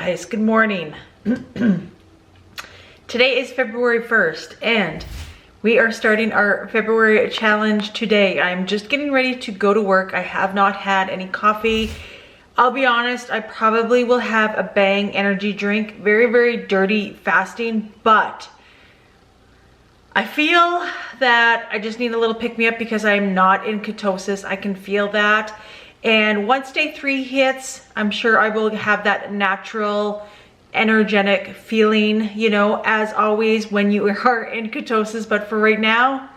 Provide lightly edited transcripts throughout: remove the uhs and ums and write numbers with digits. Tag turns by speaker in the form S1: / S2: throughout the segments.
S1: guys, good morning. Today is February 1st and we are starting our February challenge today. I'm just getting ready to go to work. I have not had any coffee. I'll be honest, I probably will have a Bang energy drink. Very, very dirty fasting, but I feel that I just need a little pick-me-up because I'm not in ketosis. I can feel that. And once day 3 hits, I'm sure I will have that natural, energetic feeling, you know, as always when you are in ketosis. But for right now,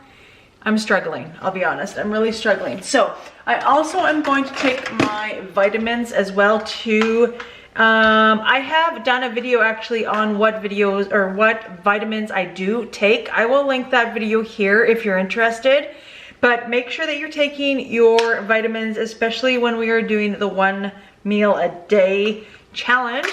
S1: I'm struggling. I'll be honest, I'm really struggling. So I also am going to take my vitamins as well too. I have done a video actually on what videos or what vitamins I do take. I will link that video here if you're interested. But make sure that you're taking your vitamins, especially when we are doing the 1 meal a day challenge.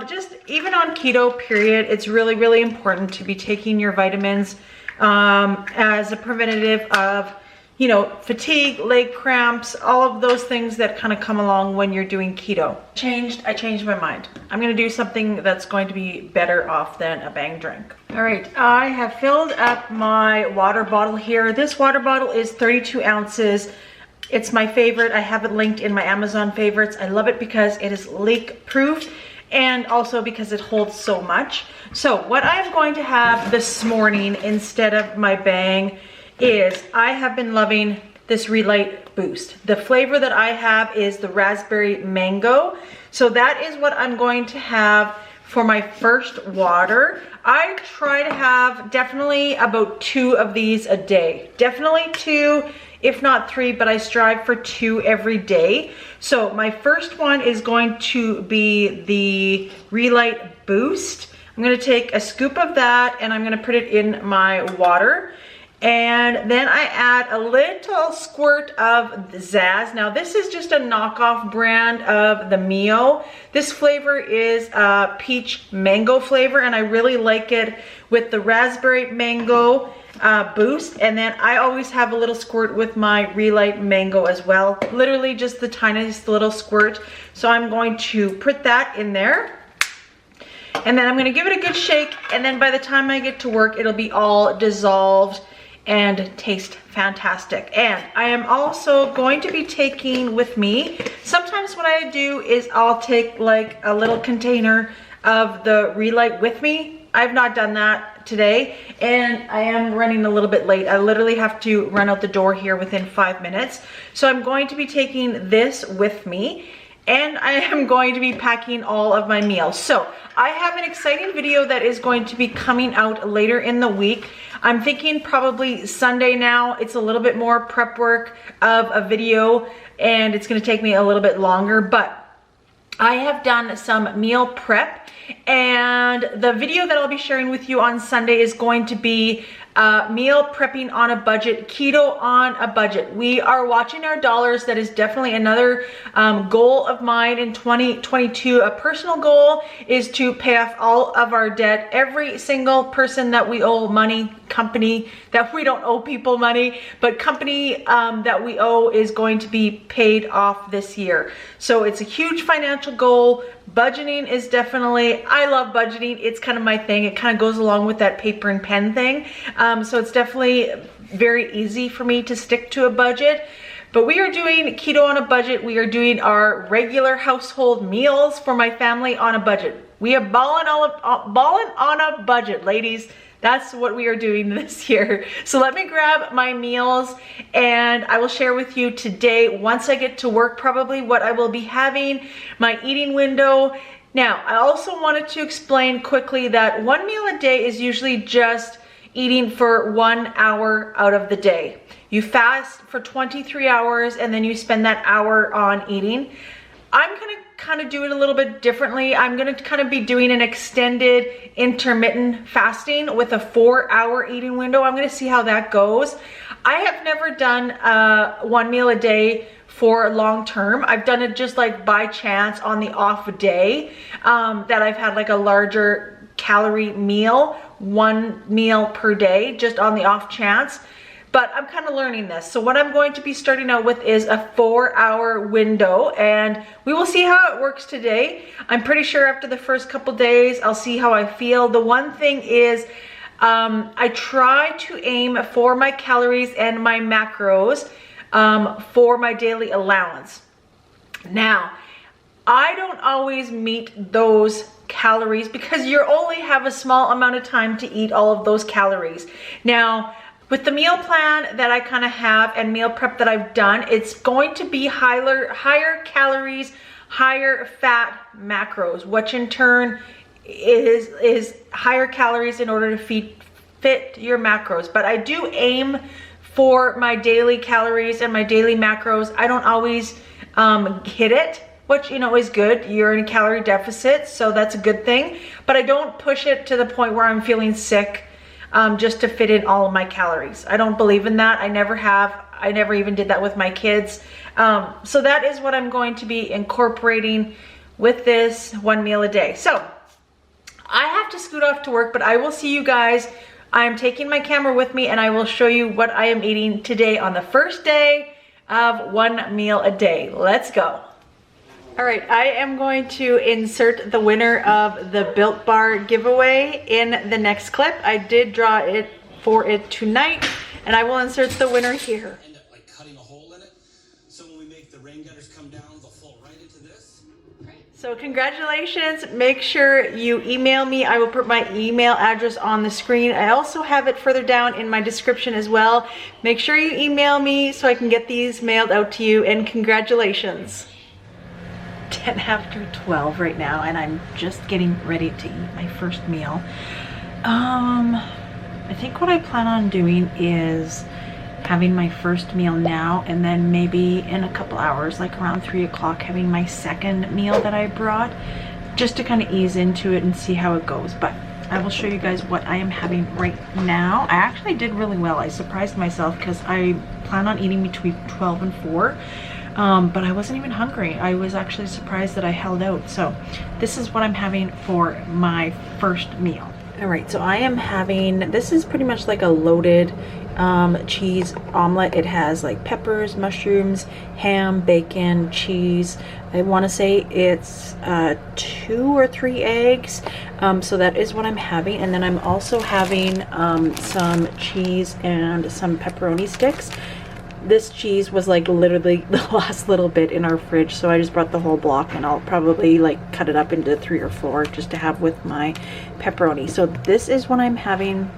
S1: Just even on keto period, it's really, really important to be taking your vitamins as a preventative of, you know, fatigue, leg cramps, all of those things that kind of come along when you're doing keto. I changed my mind. I'm gonna do something that's going to be better off than a Bang drink. All right, I have filled up my water bottle here. This water bottle is 32 ounces. It's my favorite. I have it linked in my Amazon favorites. I love it because it is leak proof and also because it holds so much. So what I'm going to have this morning instead of my Bang is I have been loving this Relight Boost. The flavor that I have is the raspberry mango. So that is what I'm going to have for my first water. I try to have definitely about 2 of these a day. Definitely 2, if not 3, but I strive for 2 every day. So my first one is going to be the Relight Boost. I'm gonna take a scoop of that and I'm gonna put it in my water. And then I add a little squirt of the Zaz. Now this is just a knockoff brand of the Mio. This flavor is peach mango flavor and I really like it with the raspberry mango boost. And then I always have a little squirt with my Relight mango as well. Literally just the tiniest little squirt. So I'm going to put that in there. And then I'm gonna give it a good shake. And then by the time I get to work, it'll be all dissolved and taste fantastic. And I am also going to be taking with me, sometimes what I do is I'll take like a little container of the Relight with me. I've not done that today and I am running a little bit late. I literally have to run out the door here within 5 minutes. So I'm going to be taking this with me and I am going to be packing all of my meals. So I have an exciting video that is going to be coming out later in the week. I'm thinking probably Sunday now. It's a little bit more prep work of a video and it's gonna take me a little bit longer, but I have done some meal prep and the video that I'll be sharing with you on Sunday is going to be meal prepping on a budget, keto on a budget. We are watching our dollars. That is definitely another goal of mine in 2022. A personal goal is to pay off all of our debt. Every single person that we owe money, company that we don't owe people money, but company that we owe is going to be paid off this year. So it's a huge financial goal. Budgeting is definitely, I love budgeting. It's kind of my thing. It kind of goes along with that paper and pen thing. So it's definitely very easy for me to stick to a budget. But we are doing keto on a budget. We are doing our regular household meals for my family on a budget. We are balling on a budget, ladies. That's what we are doing this year. So let me grab my meals and I will share with you today, once I get to work, probably what I will be having, my eating window. Now, I also wanted to explain quickly that 1 meal a day is usually just eating for 1 hour out of the day. You fast for 23 hours and then you spend that hour on eating. I'm gonna kind of do it a little bit differently. I'm gonna kind of be doing an extended intermittent fasting with a 4-hour eating window. I'm gonna see how that goes. I have never done 1 meal a day for long term. I've done it just like by chance on the off day that I've had like a larger calorie meal, 1 meal per day, just on the off chance. but I'm kind of learning this. So what I'm going to be starting out with is a 4-hour window, and we will see how it works today. I'm pretty sure after the first couple days, I'll see how I feel. The one thing is, I try to aim for my calories and my macros for my daily allowance. Now, I don't always meet those calories because you only have a small amount of time to eat all of those calories. Now, with the meal plan that I kind of have and meal prep that I've done, it's going to be higher calories, higher fat macros, which in turn is higher calories in order to fit your macros. But I do aim for my daily calories and my daily macros. I don't always hit it, which, you know, is good. You're in a calorie deficit, so that's a good thing. But I don't push it to the point where I'm feeling sick just to fit in all of my calories. I don't believe in that. I never have. I never even did that with my kids. So that is what I'm going to be incorporating with this one meal a day. So I have to scoot off to work, but I will see you guys. I'm taking my camera with me and I will show you what I am eating today on the first day of one meal a day. Let's go. All right, I am going to insert the winner of the Built Bar giveaway in the next clip. I did draw it for it tonight, and I will insert the winner here.
S2: End up like cutting a hole in it, so when we make the rain gutters come down, they'll fall right into this.
S1: So congratulations. Make sure you email me. I will put my email address on the screen. I also have it further down in my description as well. Make sure you email me so I can get these mailed out to you, and congratulations. 10 after 12 right now, and I'm just getting ready to eat my first meal. I think what I plan on doing is having my first meal now, and then maybe in a couple hours, like around 3 o'clock, having my second meal that I brought, just to kind of ease into it and see how it goes. But I will show you guys what I am having right now. I actually did really well. I surprised myself because I plan on eating between 12 and 4. But I wasn't even hungry. I was actually surprised that I held out. So this is what I'm having for my first meal. All right, so I am having, this is pretty much like a loaded cheese omelet. It has like peppers, mushrooms, ham, bacon, cheese. I want to say it's 2 or 3 eggs. So that is what I'm having. And then I'm also having some cheese and some pepperoni sticks. This cheese was like literally the last little bit in our fridge, so I just brought the whole block, and I'll probably like cut it up into 3 or 4 just to have with my pepperoni. So this is what I'm having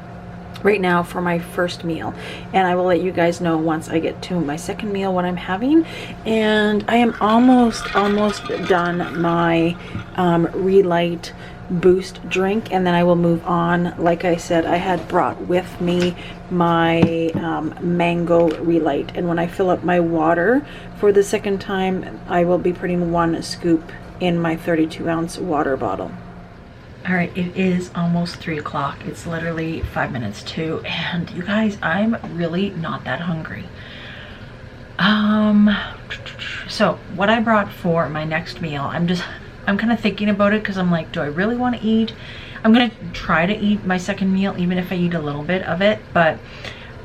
S1: right now for my first meal, and I will let you guys know once I get to my second meal what I'm having. And I am almost done my Relight boost drink, and then I will move on. Like I said, I had brought with me my mango Relight, and when I fill up my water for the second time, I will be putting 1 scoop in my 32-ounce water bottle. All right, it is almost 3 o'clock. It's literally 5 minutes to, and you guys, I'm really not that hungry. So what I brought for my next meal, I'm kind of thinking about it because I'm like, do I really want to eat? I'm going to try to eat my second meal, even if I eat a little bit of it, but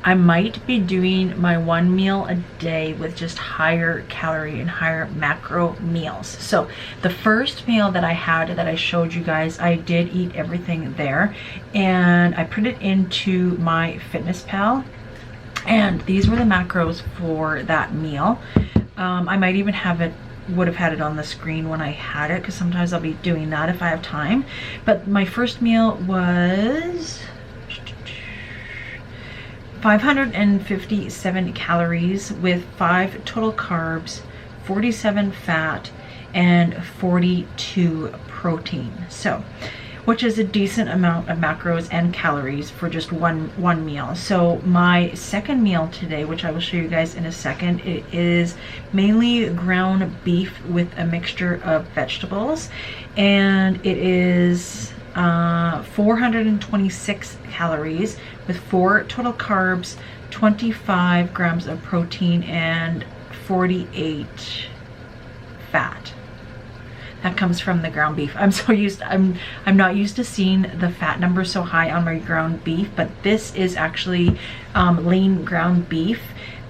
S1: I might be doing my 1 meal a day with just higher calorie and higher macro meals. So the first meal that I had that I showed you guys, I did eat everything there, and I put it into my FitnessPal, and these were the macros for that meal. I might even would have had it on the screen when I had it, because sometimes I'll be doing that if I have time. But my first meal was 557 calories with 5 total carbs, 47 fat, and 42 protein. So, which is a decent amount of macros and calories for just one meal. So my second meal today, which I will show you guys in a second, it is mainly ground beef with a mixture of vegetables, and it is 426 calories with 4 total carbs, 25 grams of protein, and 48 fat. that comes from the ground beef. I'm not used to seeing the fat number so high on my ground beef, but this is actually lean ground beef.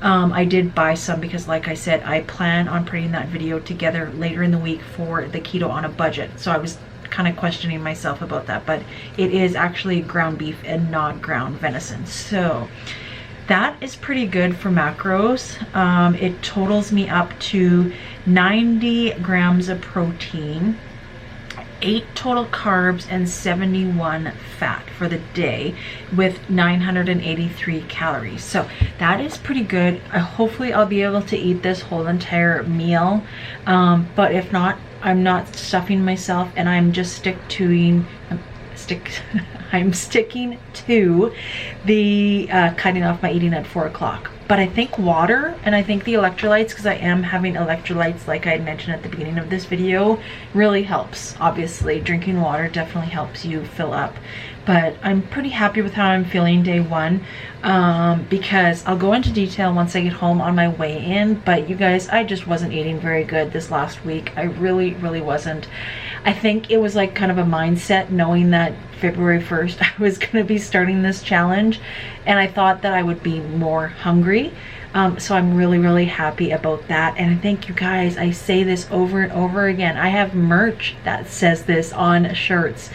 S1: I did buy some because, like I said, I plan on putting that video together later in the week for the keto on a budget. So I was kind of questioning myself about that, but it is actually ground beef and not ground venison. So that is pretty good for macros. It totals me up to 90 grams of protein, 8 total carbs, and 71 fat for the day with 983 calories. So that is pretty good. Hopefully I'll be able to eat this whole entire meal. But if not, I'm not stuffing myself, and I'm just I'm sticking to the cutting off my eating at 4 o'clock. But I think water, and I think the electrolytes, because I am having electrolytes like I had mentioned at the beginning of this video, really helps. Obviously, drinking water definitely helps you fill up. But I'm pretty happy with how I'm feeling day one, because I'll go into detail once I get home on my way in. But you guys, I just wasn't eating very good this last week. I really wasn't. I think it was like kind of a mindset knowing that February 1st I was going to be starting this challenge, and I thought that I would be more hungry. So I'm really happy about that. And I think, you guys, I say this over and over again, I have merch that says this on shirts.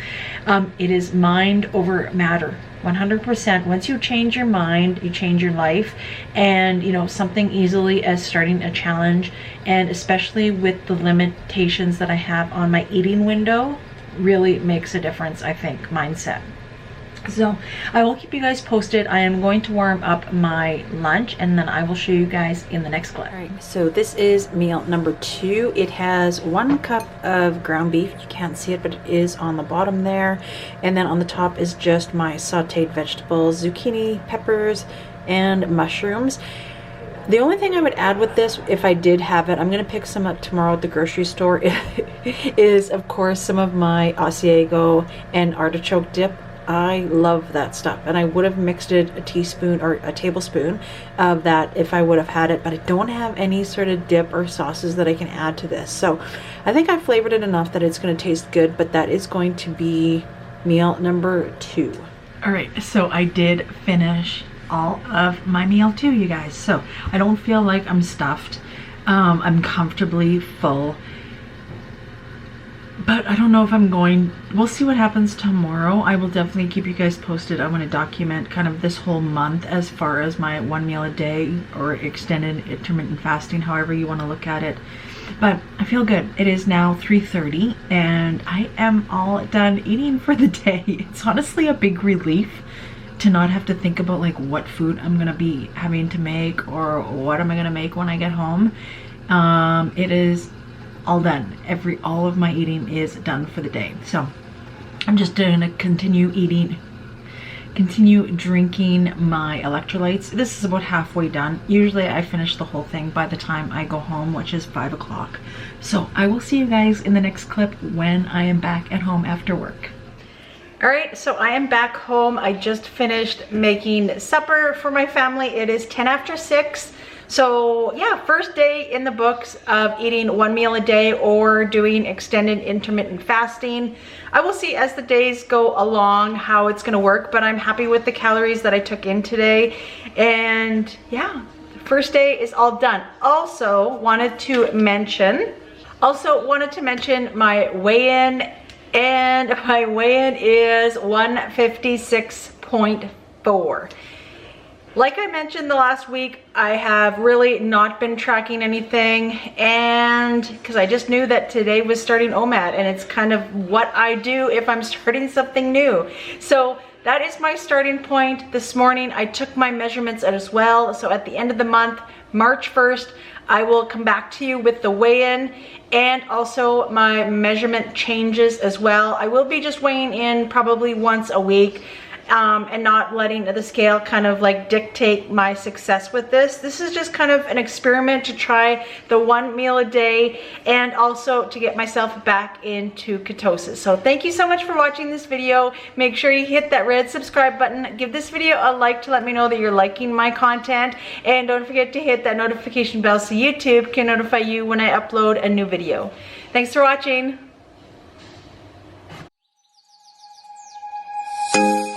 S1: It is mind over matter, 100%. Once you change your mind, you change your life. And you know, something easily as starting a challenge, and especially with the limitations that I have on my eating window, really makes a difference, I think, mindset. So I will keep you guys posted. I am going to warm up my lunch, and then I will show you guys in the next clip. All right, so this is meal number 2. It has 1 cup of ground beef. You can't see it, but it is on the bottom there. And then on the top is just my sauteed vegetables, zucchini, peppers, and mushrooms. The only thing I would add with this, if I did have it, I'm going to pick some up tomorrow at the grocery store, is of course some of my Asiago and artichoke dip. I love that stuff, and I would have mixed it a teaspoon or a tablespoon of that if I would have had it, but I don't have any sort of dip or sauces that I can add to this. So I think I flavored it enough that it's going to taste good, but that is going to be meal number 2. All right, so I did finish all of my meal too, you guys. So I don't feel like I'm stuffed. I'm comfortably full. But I don't know if I'm going, we'll see what happens tomorrow. I will definitely keep you guys posted. I want to document kind of this whole month as far as my 1 meal a day or extended intermittent fasting, however you want to look at it. But I feel good. It is now 3:30 and I am all done eating for the day. It's honestly a big relief to not have to think about like what food I'm going to be having to make or what am I going to make when I get home. It is all done. All of my eating is done for the day. So I'm just gonna continue drinking my electrolytes. This is about halfway done. Usually I finish the whole thing by the time I go home, which is 5 o'clock. So I will see you guys in the next clip when I am back at home after work. All right, so I am back home. I just finished making supper for my family. It is 10 after 6. So yeah, first day in the books of eating 1 meal a day or doing extended intermittent fasting. I will see as the days go along how it's gonna work, but I'm happy with the calories that I took in today. And yeah, the first day is all done. Also wanted to mention my weigh-in, and my weigh-in is 156.4. Like I mentioned the last week, I have really not been tracking anything, and because I just knew that today was starting OMAD, and it's kind of what I do if I'm starting something new. So that is my starting point. This morning I took my measurements as well. So at the end of the month, March 1st, I will come back to you with the weigh-in and also my measurement changes as well. I will be just weighing in probably once a week. And not letting the scale kind of like dictate my success with this. This is just kind of an experiment to try the 1 meal a day and also to get myself back into ketosis. So thank you so much for watching this video. Make sure you hit that red subscribe button. Give this video a like to let me know that you're liking my content. And don't forget to hit that notification bell so YouTube can notify you when I upload a new video. Thanks for watching.
S2: it.